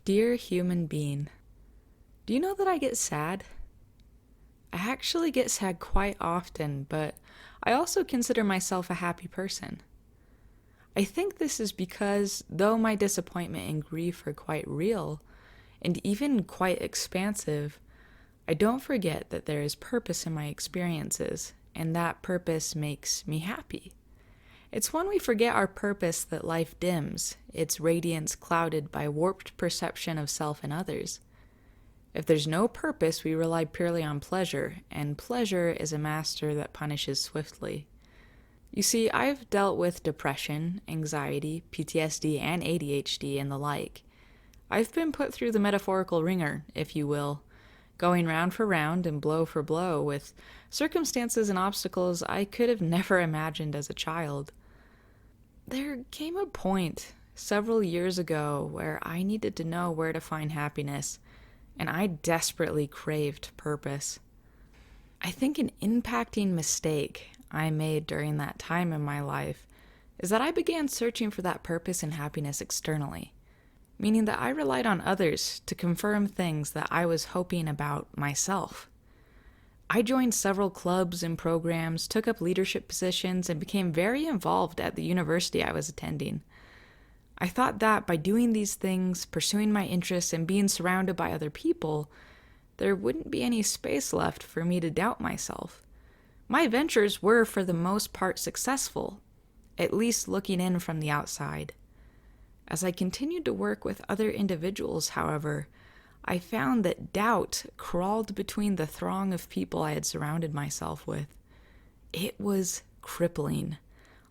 Dear human being, do you know that I get sad? I actually get sad quite often, but I also consider myself a happy person. I think this is because, though my disappointment and grief are quite real, and even quite expansive, I don't forget that there is purpose in my experiences, and that purpose makes me happy. It's when we forget our purpose that life dims, its radiance clouded by warped perception of self and others. If there's no purpose, we rely purely on pleasure, and pleasure is a master that punishes swiftly. You see, I've dealt with depression, anxiety, PTSD, and ADHD and the like. I've been put through the metaphorical ringer, if you will, going round for round and blow for blow with circumstances and obstacles I could have never imagined as a child. There came a point several years ago where I needed to know where to find happiness, and I desperately craved purpose. I think an impacting mistake I made during that time in my life is that I began searching for that purpose and happiness externally, meaning that I relied on others to confirm things that I was hoping about myself. I joined several clubs and programs, took up leadership positions, and became very involved at the university I was attending. I thought that by doing these things, pursuing my interests, and being surrounded by other people, there wouldn't be any space left for me to doubt myself. My ventures were, for the most part, successful, at least looking in from the outside. As I continued to work with other individuals, however, I found that doubt crawled between the throng of people I had surrounded myself with. It was crippling.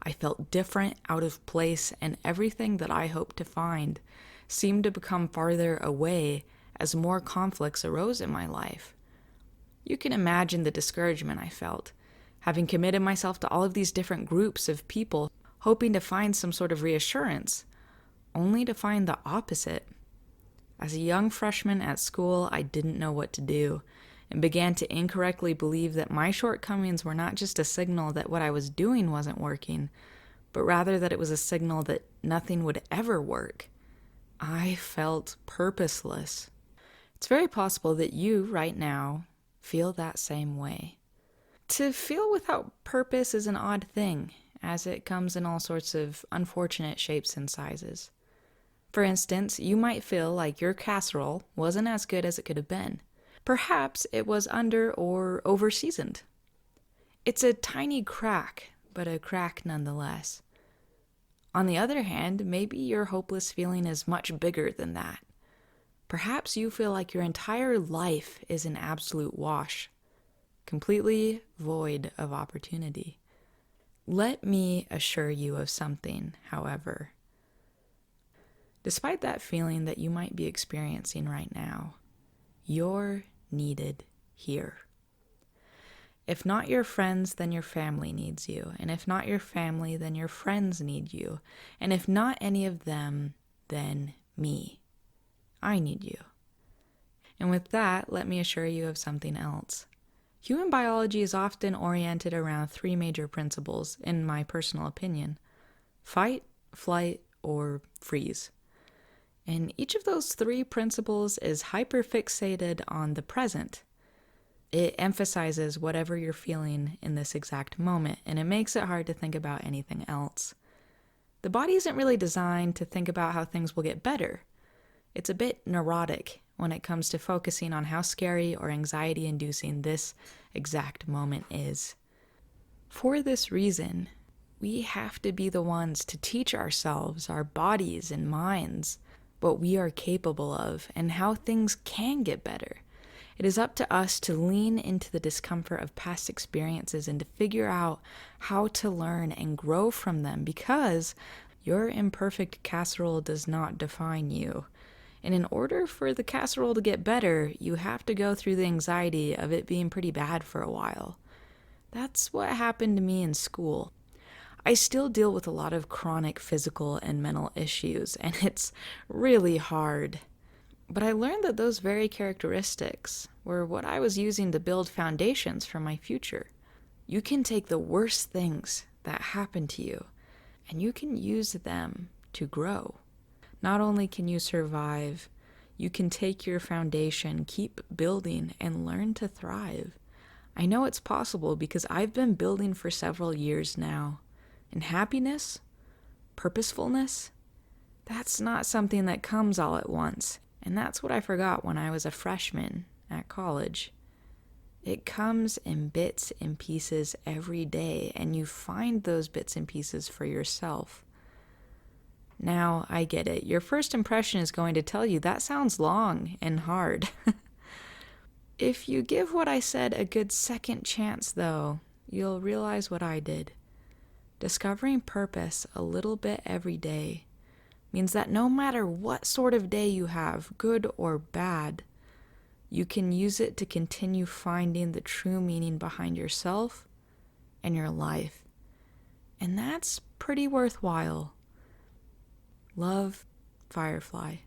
I felt different, out of place, and everything that I hoped to find seemed to become farther away as more conflicts arose in my life. You can imagine the discouragement I felt, having committed myself to all of these different groups of people, hoping to find some sort of reassurance, only to find the opposite. As a young freshman at school, I didn't know what to do, and began to incorrectly believe that my shortcomings were not just a signal that what I was doing wasn't working, but rather that it was a signal that nothing would ever work. I felt purposeless. It's very possible that you, right now, feel that same way. To feel without purpose is an odd thing, as it comes in all sorts of unfortunate shapes and sizes. For instance, you might feel like your casserole wasn't as good as it could have been. Perhaps it was under or over-seasoned. It's a tiny crack, but a crack nonetheless. On the other hand, maybe your hopeless feeling is much bigger than that. Perhaps you feel like your entire life is an absolute wash, completely void of opportunity. Let me assure you of something, however. Despite that feeling that you might be experiencing right now, you're needed here. If not your friends, then your family needs you. And if not your family, then your friends need you. And if not any of them, then me. I need you. And with that, let me assure you of something else. Human biology is often oriented around three major principles, in my personal opinion: fight, flight, or freeze. And each of those three principles is hyperfixated on the present. It emphasizes whatever you're feeling in this exact moment, and it makes it hard to think about anything else. The body isn't really designed to think about how things will get better. It's a bit neurotic when it comes to focusing on how scary or anxiety-inducing this exact moment is. For this reason, we have to be the ones to teach ourselves, our bodies and minds, what we are capable of and how things can get better. It is up to us to lean into the discomfort of past experiences and to figure out how to learn and grow from them, because your imperfect casserole does not define you. And in order for the casserole to get better, you have to go through the anxiety of it being pretty bad for a while. That's what happened to me in school. I still deal with a lot of chronic physical and mental issues, and it's really hard. But I learned that those very characteristics were what I was using to build foundations for my future. You can take the worst things that happen to you, and you can use them to grow. Not only can you survive, You can take your foundation, keep building, and learn to thrive. I know it's possible because I've been building for several years now. And happiness, purposefulness, that's not something that comes all at once. And that's what I forgot when I was a freshman at college. It comes in bits and pieces every day, and you find those bits and pieces for yourself. Now, I get it. Your first impression is going to tell you that sounds long and hard. If you give what I said a good second chance, though, you'll realize what I did. Discovering purpose a little bit every day means that no matter what sort of day you have, good or bad, you can use it to continue finding the true meaning behind yourself and your life. And that's pretty worthwhile. Love, Firefly.